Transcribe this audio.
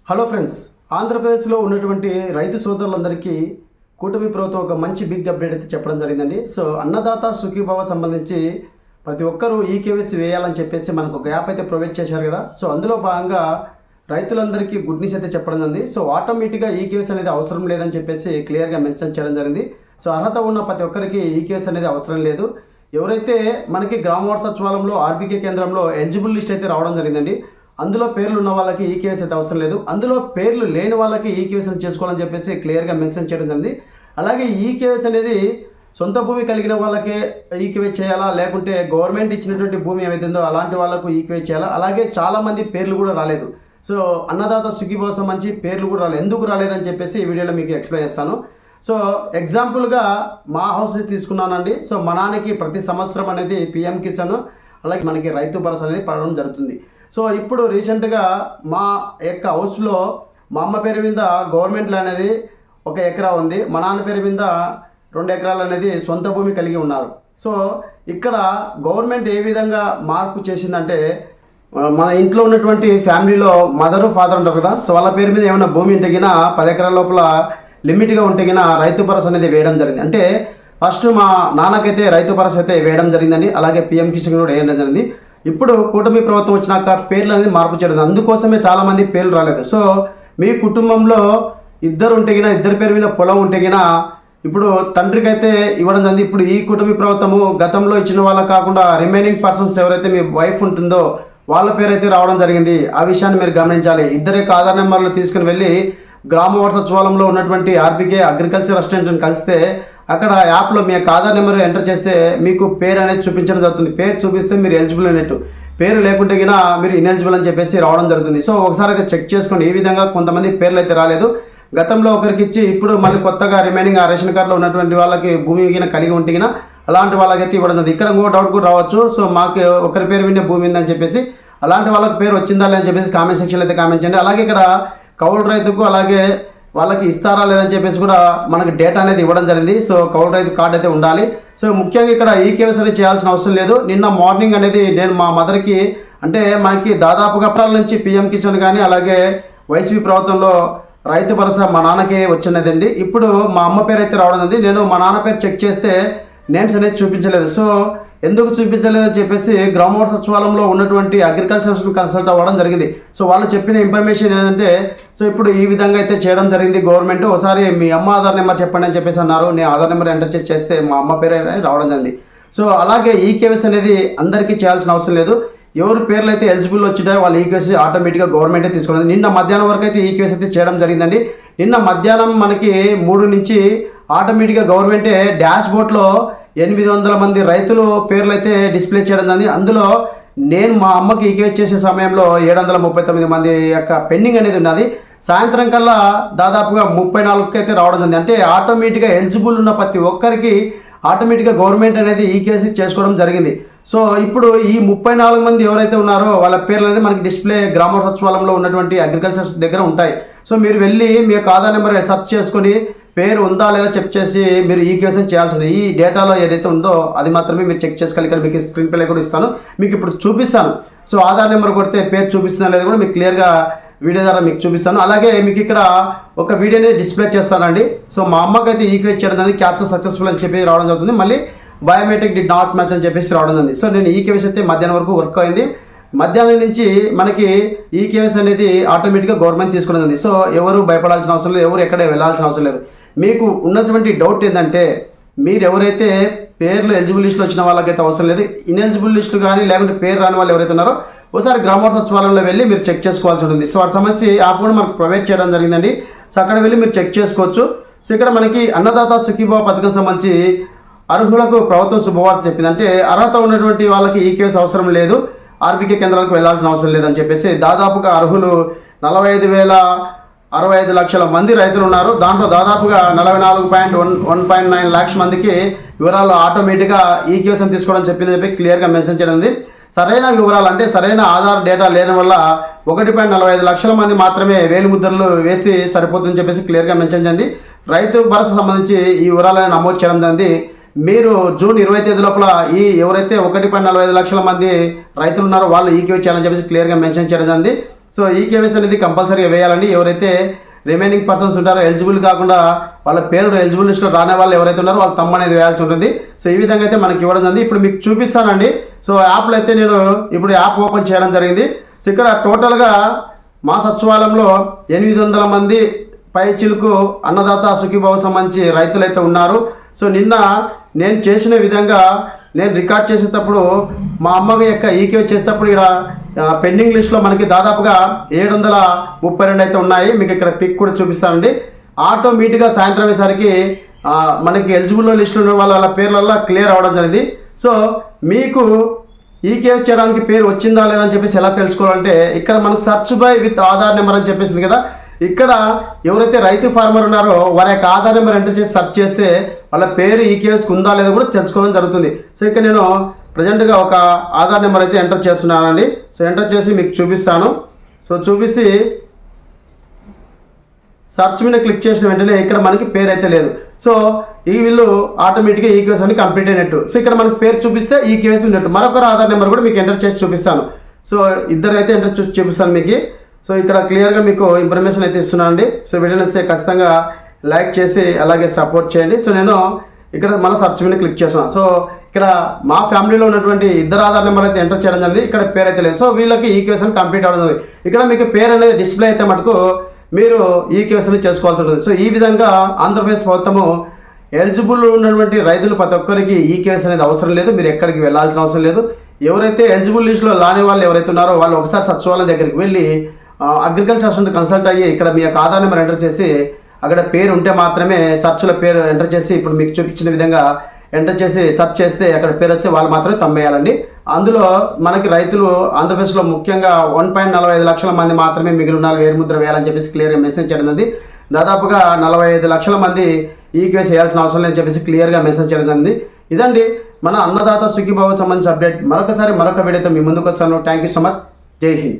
Hello friends, ఆంధ్రప్రదేశ్లో ఉన్నటువంటి రైతు సోదరులందరికీ కూటమి ప్రభుత్వం ఒక మంచి బిగ్ అప్డేట్ అయితే చెప్పడం జరిగిందండి. సో అన్నదాత సుఖీభవ సంబంధించి ప్రతి ఒక్కరూ ఈకేవైసీ వేయాలని చెప్పేసి మనకు ఒక యాప్ అయితే ప్రొవైడ్ చేశారు కదా. సో అందులో భాగంగా రైతులందరికీ గుడ్ న్యూస్ అయితే చెప్పడం జరిగింది. సో ఆటోమేటిక్గా ఈకేవైసీ అనేది అవసరం లేదని చెప్పేసి క్లియర్గా మెన్షన్ చేయడం జరిగింది. సో అర్హత ఉన్న ప్రతి ఒక్కరికి ఈకేవైసీ అనేది అవసరం లేదు. ఎవరైతే మనకి గ్రామ వార్డు సచివాలయంలో ఆర్బీకే కేంద్రంలో ఎలిజిబుల్ లిస్ట్ అయితే రావడం జరిగిందండి. అందులో పేర్లు ఉన్న వాళ్ళకి ఈకేవైసీ అయితే అవసరం లేదు. అందులో పేర్లు లేని వాళ్ళకి ఈకేవైసీ చేసుకోవాలని చెప్పేసి క్లియర్గా మెన్షన్ చేయడం జరిగింది. అలాగే ఈకేవైసీ అనేది సొంత భూమి కలిగిన వాళ్ళకే ఈకేవైసీ చేయాలా, లేకుంటే గవర్నమెంట్ ఇచ్చినటువంటి భూమి ఏమైతుందో అలాంటి వాళ్ళకు ఈకేవైసీ చేయాలా. అలాగే చాలామంది పేర్లు కూడా రాలేదు. సో అన్నదాత సుఖీభవ సంబంధించి పేర్లు కూడా రాలేదు. ఎందుకు రాలేదని చెప్పేసి ఈ వీడియోలో మీకు ఎక్స్ప్లెయిన్ చేస్తాను. సో ఎగ్జాంపుల్గా మా హౌస్ తీసుకున్నానండి. సో మా నాన్నకి ప్రతి సంవత్సరం అనేది పిఎం కిసాన్ అలాగే మనకి రైతు భరోసా అనేది పడడం జరుగుతుంది. సో ఇప్పుడు రీసెంట్గా మా యొక్క హౌస్లో మా అమ్మ పేరు మీద గవర్నమెంట్ ల్యాండ్ అనేది 1 ఎకరా ఉంది. మా నాన్న పేరు మీద 2 ఎకరాలు అనేది సొంత భూమి కలిగి ఉన్నారు. సో ఇక్కడ గవర్నమెంట్ ఏ విధంగా మార్పు చేసిందంటే, మన ఇంట్లో ఉన్నటువంటి ఫ్యామిలీలో మదరు ఫాదర్ ఉంటారు కదా. సో వాళ్ళ పేరు మీద ఏమైనా భూమి ఉంటే గిన 10 ఎకరాల లోపల లిమిట్గా ఉంటే గిన రైతు భరోసా అనేది వేయడం జరిగింది. అంటే ఫస్ట్ మా నాన్నకైతే రైతు భరోసా అయితే వేయడం జరిగిందని, అలాగే పిఎం కిసాన్ కూడా వేయడం జరిగింది. ఇప్పుడు కూటమి ప్రభుత్వం వచ్చినాక పేర్లు అనేది మార్పు చేయడం, అందుకోసమే చాలామంది పేర్లు రాలేదు. సో మీ కుటుంబంలో ఇద్దరు ఉంటే గిన, ఇద్దరి పేరు మీద పొలం ఉంటే గిన ఇప్పుడు తండ్రికి అయితే ఇవ్వడం జరిగింది. ఇప్పుడు ఈ కూటమి ప్రభుత్వము గతంలో ఇచ్చిన వాళ్ళకి కాకుండా రిమైనింగ్ పర్సన్స్ ఎవరైతే మీ వైఫ్ ఉంటుందో వాళ్ళ పేరు అయితే రావడం జరిగింది. ఆ విషయాన్ని మీరు గమనించాలి. ఇద్దరి యొక్క ఆధార్ నెంబర్లు తీసుకుని వెళ్ళి గ్రామ వార్డు సచివాలయంలో ఉన్నటువంటి ఆర్బీకే అగ్రికల్చర్ అసిస్టెంట్ని కలిస్తే అక్కడ యాప్లో మీ యొక్క ఆధార్ నెంబర్ ఎంటర్ చేస్తే మీకు పేరు అనేది చూపించడం జరుగుతుంది. పేరు చూపిస్తే మీరు ఎలిజిబుల్ అయినట్టు, పేరు లేకుంటే గిన మీరు ఇన్ఎలిజిబుల్ అని చెప్పేసి రావడం జరుగుతుంది. సో ఒకసారి అయితే చెక్ చేసుకోండి. ఈ విధంగా కొంతమంది పేర్లు అయితే రాలేదు. గతంలో ఒకరికి ఇచ్చి ఇప్పుడు మళ్ళీ కొత్తగా రిమైనింగ్ ఆ రేషన్ కార్డులో ఉన్నటువంటి వాళ్ళకి భూమి గిన కలిగి ఉంటే గిన అలాంటి వాళ్ళకైతే ఇవ్వడం జరిగింది. ఇక్కడ ఇంకో డౌట్ కూడా రావచ్చు. సో మాకు ఒకరి పేరు మీద భూమి ఉందని చెప్పేసి అలాంటి వాళ్ళకి పేరు వచ్చిందా లేదని చెప్పేసి కామెంట్ సెక్షన్లో అయితే కామెంట్ చేయండి. అలాగే ఇక్కడ కౌలు రైతుకు అలాగే వాళ్ళకి ఇస్తారా లేదని చెప్పేసి కూడా మనకి డేటా అనేది ఇవ్వడం జరిగింది. సో కౌలు రైతు కార్డు అయితే ఉండాలి. సో ముఖ్యంగా ఇక్కడ ఈకేవైసీ అనేది చేయాల్సిన అవసరం లేదు. నిన్న మార్నింగ్ అనేది నేను మా మదర్కి, అంటే మనకి దాదాపుగా అప్రాల నుంచి పిఎం కిసాన్ కానీ అలాగే వైసీపీ ప్రభుత్వంలో రైతు భరోసా మా నాన్నకి వచ్చినదండి. ఇప్పుడు మా అమ్మ పేరు అయితే రావడం ఉంది. నేను మా నాన్న పేరు చెక్ చేస్తే నేమ్స్ అనేది చూపించలేదు. సో ఎందుకు చూపించలేదని చెప్పేసి గ్రామ వార్డు సచివాలయంలో ఉన్నటువంటి అగ్రికల్చర్ కన్సల్ట్ అవ్వడం జరిగింది. సో వాళ్ళు చెప్పిన ఇన్ఫర్మేషన్ ఏంటంటే, సో ఇప్పుడు ఈ విధంగా అయితే చేయడం జరిగింది గవర్నమెంట్. ఒకసారి మీ అమ్మ ఆధార్ నెంబర్ చెప్పండి అని చెప్పేసి అన్నారు. నేను ఆధార్ నెంబర్ ఎంటర్ చేస్తే మా అమ్మ పేరు రావడం జరిగింది. సో అలాగే ఈకేవైసీ అనేది అందరికీ చేయాల్సిన అవసరం లేదు. ఎవరు పేర్లు అయితే ఎలిజిబుల్ వచ్చినాయో వాళ్ళు ఈకేవైసీ ఆటోమేటిక్గా గవర్నమెంటే తీసుకున్నది. నిన్న మధ్యాహ్నం వరకు అయితే ఈకేవైసీ అయితే చేయడం జరిగిందండి. నిన్న మధ్యాహ్నం మనకి 3 నుంచి ఆటోమేటిక్గా గవర్నమెంటే డాష్ బోర్డ్లో 800 మంది రైతులు పేర్లు అయితే డిస్ప్లే చేయడం జరిగింది. అందులో నేను మా అమ్మకి ఈకేవైసీ చేసే సమయంలో 739 మంది యొక్క పెండింగ్ అనేది ఉన్నది. సాయంత్రం కల్లా దాదాపుగా 34కి అయితే రావడం జరిగింది. అంటే ఆటోమేటిక్గా ఎలిజిబుల్ ఉన్న ప్రతి ఒక్కరికి ఆటోమేటిక్గా గవర్నమెంట్ అనేది ఈకేవైసీ చేసుకోవడం జరిగింది. సో ఇప్పుడు ఈ 34 మంది ఎవరైతే ఉన్నారో వాళ్ళ పేర్లు అనేది మనకి డిస్ప్లే గ్రామ సచివాలయంలో ఉన్నటువంటి అగ్రికల్చర్ దగ్గర ఉంటాయి. సో మీరు వెళ్ళి మీ యొక్క ఆధార్ నెంబర్ సెర్చ్ చేసుకొని పేరు ఉందా లేదా చెక్ చేసి మీరు ఈకేవైసీ చేయాల్సింది. ఈ డేటాలో ఏదైతే ఉందో అది మాత్రమే మీరు చెక్ చేసుకోవాలి. ఇక్కడ మీకు స్క్రీన్ పై కూడా ఇస్తాను, మీకు ఇప్పుడు చూపిస్తాను. సో ఆధార్ నెంబర్ కొడితే పేరు చూపిస్తుందా లేదా కూడా మీకు క్లియర్గా వీడియో ద్వారా మీకు చూపిస్తాను. అలాగే మీకు ఇక్కడ ఒక వీడియో అనేది డిస్ప్లే చేస్తానండి. సో మా అమ్మకి అయితే ఈకేవైసీ చేయడం అనేది క్యాప్చర్ సక్సెస్ఫుల్ అని చెప్పి రావడం జరుగుతుంది. మళ్ళీ బయోమెట్రిక్ డి నాట్ మ్యాచ్ అని చెప్పేసి రావడం జరిగింది. సో నేను ఈకేవైసీ అయితే మధ్యాహ్నం వరకు వర్క్ అయింది. మధ్యాహ్నం నుంచి మనకి ఈకేవైసీ అనేది ఆటోమేటిక్గా గవర్నమెంట్ తీసుకున్నది. సో ఎవరు భయపడాల్సిన అవసరం లేదు, ఎవరు ఎక్కడ వెళ్ళాల్సిన అవసరం లేదు. మీకు ఉన్నటువంటి డౌట్ ఏంటంటే, మీరు ఎవరైతే పేర్లు ఎలిజిబుల్ లిస్టులో వచ్చిన వాళ్ళకైతే అవసరం లేదు, ఇన్ఎలిజిబుల్ లిస్టులు కానీ లేకుంటే పేరు రాని వాళ్ళు ఎవరైతే ఉన్నారో ఒకసారి గ్రామ వార్డు సచివాలయంలో వెళ్ళి మీరు చెక్ చేసుకోవాల్సి ఉంటుంది. సో వాటికి సంబంధించి యాప్ కూడా మనకు ప్రొవైడ్ చేయడం జరిగిందండి. సో అక్కడ వెళ్ళి మీరు చెక్ చేసుకోవచ్చు. సో ఇక్కడ మనకి అన్నదాత సుఖీభవ పథకం సంబంధించి అర్హులకు ప్రభుత్వం శుభవార్త చెప్పింది. అంటే అర్హత ఉన్నటువంటి వాళ్ళకి ఈకేవైసీ అవసరం లేదు, ఆర్బీకే కేంద్రాలకు వెళ్ళాల్సిన అవసరం లేదని చెప్పేసి దాదాపుగా అర్హులు 45,65 లక్షల మంది రైతులు ఉన్నారు. దాంట్లో దాదాపుగా 44.1.9 లక్షల మందికి వివరాలు ఆటోమేటిక్గా ఈకేవైసీ తీసుకోవడం చెప్పిందని చెప్పి క్లియర్గా మెన్షన్ చేయడం. సరైన వివరాలు అంటే సరైన ఆధార్ డేటా లేని వల్ల 1.45 లక్షల మంది మాత్రమే వేలు ముద్రలు వేసి సరిపోతుందని చెప్పేసి క్లియర్గా మెన్షన్ చేయండి. రైతు భరోసా సంబంధించి ఈ వివరాలను నమోదు చేయడం జరిగింది. మీరు జూన్ 20 తేదీ లోపల ఈ ఎవరైతే 1.45 లక్షల మంది రైతులు ఉన్నారో వాళ్ళు ఈకేవైసీ చేయాలని చెప్పేసి క్లియర్గా మెన్షన్ చేయడం జరిగింది. సో ఈ కేవైసీ అనేది కంపల్సరీగా వేయాలండి. ఎవరైతే రిమైనింగ్ పర్సన్స్ ఉంటారో ఎలిజిబుల్ కాకుండా వాళ్ళ పేరు ఎలిజిబుల్ లిస్ట్లో రాని వాళ్ళు ఎవరైతే ఉన్నారో వాళ్ళ తమ్మ అనేది వేయాల్సి ఉంటుంది. సో ఈ విధంగా అయితే మనకి ఇవ్వడం జరిగింది. ఇప్పుడు మీకు చూపిస్తానండి. సో యాప్లో అయితే నేను ఇప్పుడు యాప్ ఓపెన్ చేయడం జరిగింది. సో ఇక్కడ టోటల్గా మా సచివాలయంలో 800 మంది పైచిలుకు అన్నదాత సుఖీభావ సంబంధించి రైతులైతే ఉన్నారు. సో నిన్న నేను చేసిన విధంగా నేను రికార్డ్ చేసేటప్పుడు మా అమ్మ యొక్క ఈకేవై చేసేటప్పుడు ఇక్కడ పెండింగ్ లిస్ట్లో మనకి దాదాపుగా 732 అయితే ఉన్నాయి. మీకు ఇక్కడ పిక్ కూడా చూపిస్తానండి. ఆటోమేటిక్గా సాయంత్రం అయ్యేసరికి మనకి ఎలిజిబుల్ లిస్టులో ఉన్న వాళ్ళ పేర్లల్లో క్లియర్ అవ్వడం జరిగింది. సో మీకు ఈకేవై చేయడానికి పేరు వచ్చిందా లేదా అని చెప్పేసి ఎలా తెలుసుకోవాలంటే ఇక్కడ మనకు search by with Aadhaar number అని చెప్పేసింది కదా. ఇక్కడ ఎవరైతే రైతు ఫార్మర్ ఉన్నారో వారి యొక్క ఆధార్ నెంబర్ ఎంటర్ చేసి సెర్చ్ చేస్తే వాళ్ళ పేరు ఈకేవైకి ఉందా లేదా కూడా తెలుసుకోవడం జరుగుతుంది. సో ఇక్కడ నేను ప్రజెంట్గా ఒక ఆధార్ నెంబర్ అయితే ఎంటర్ చేస్తున్నానండి. సో ఎంటర్ చేసి మీకు చూపిస్తాను. సో చూపిస్తే సర్చ్ మీద క్లిక్ చేసిన వెంటనే ఇక్కడ మనకి పేరు అయితే లేదు. సో ఈ వీళ్ళు ఆటోమేటిక్గా ఈకేవైసీ అని కంప్లీట్ అయినట్టు. సో ఇక్కడ మనకి పేరు చూపిస్తే ఈకేవైసీ ఉన్నట్టు. మరొకరు ఆధార్ నెంబర్ కూడా మీకు ఎంటర్ చేసి చూపిస్తాను. సో ఇద్దరు అయితే ఎంటర్ చేసి చూపిస్తాను మీకు. సో ఇక్కడ క్లియర్గా మీకు ఇన్ఫర్మేషన్ అయితే ఇస్తున్నాను అండి. సో వీడియో నచ్చితే ఖచ్చితంగా లైక్ చేసి అలాగే సపోర్ట్ చేయండి. సో నేను ఇక్కడ మన సర్చ్ మీద క్లిక్ చేస్తున్నాను. సో ఇక్కడ మా ఫ్యామిలీలో ఉన్నటువంటి ఇద్దరు ఆధార్ నెంబర్ అయితే ఎంటర్ చేయడం జరిగింది. ఇక్కడ పేరు అయితే లేదు. సో వీళ్ళకి ఈకేవైసీ కంప్లీట్ అవ్వడం జరిగింది. ఇక్కడ మీకు పేరు అనేది డిస్ప్లే అయితే మటుకు మీరు ఈకేవైసీ చేసుకోవాల్సి ఉంటుంది. సో ఈ విధంగా ఆంధ్రప్రదేశ్ ప్రభుత్వము ఎలిజిబుల్ ఉన్నటువంటి రైతులు ప్రతి ఒక్కరికి ఈకేవైసీ అనేది అవసరం లేదు. మీరు ఎక్కడికి వెళ్ళాల్సిన అవసరం లేదు. ఎవరైతే ఎలిజిబుల్ లిస్టులో లాని వాళ్ళు ఎవరైతే ఉన్నారో వాళ్ళు ఒకసారి సచివాలయం దగ్గరికి వెళ్ళి అగ్రికల్చర్ అసిస్టెంట్ కన్సల్ట్ అయ్యి ఇక్కడ మీ యొక్క ఆధార్ నెంబర్ ఎంటర్ చేసి అక్కడ పేరు ఉంటే మాత్రమే సర్చ్లో పేరు ఎంటర్ చేసి ఇప్పుడు మీకు చూపించిన విధంగా ఎంటర్ చేసి సెర్చ్ చేస్తే అక్కడ పేరు వస్తే వాళ్ళు మాత్రమే తమ్మేయాలండి. అందులో మనకి రైతులు ఆంధ్రప్రదేశ్లో ముఖ్యంగా 1.45 లక్షల మంది మాత్రమే మిగిలి ఉన్నారు వేరుముద్ర వేయాలని చెప్పేసి క్లియర్గా మెసేజ్ చేయడం జరిగింది. దాదాపుగా 45 లక్షల మంది ఈకేవైసీ చేయాల్సిన అవసరం లేదని చెప్పేసి క్లియర్గా మెసేజ్ చేయడం జరిగింది. ఇదండి మన అన్నదాత సుఖీభావ సంబంధించిన అప్డేట్. మరొక వీడియోతో మీ ముందుకు వస్తాను. Thank you so much. జై హింద్.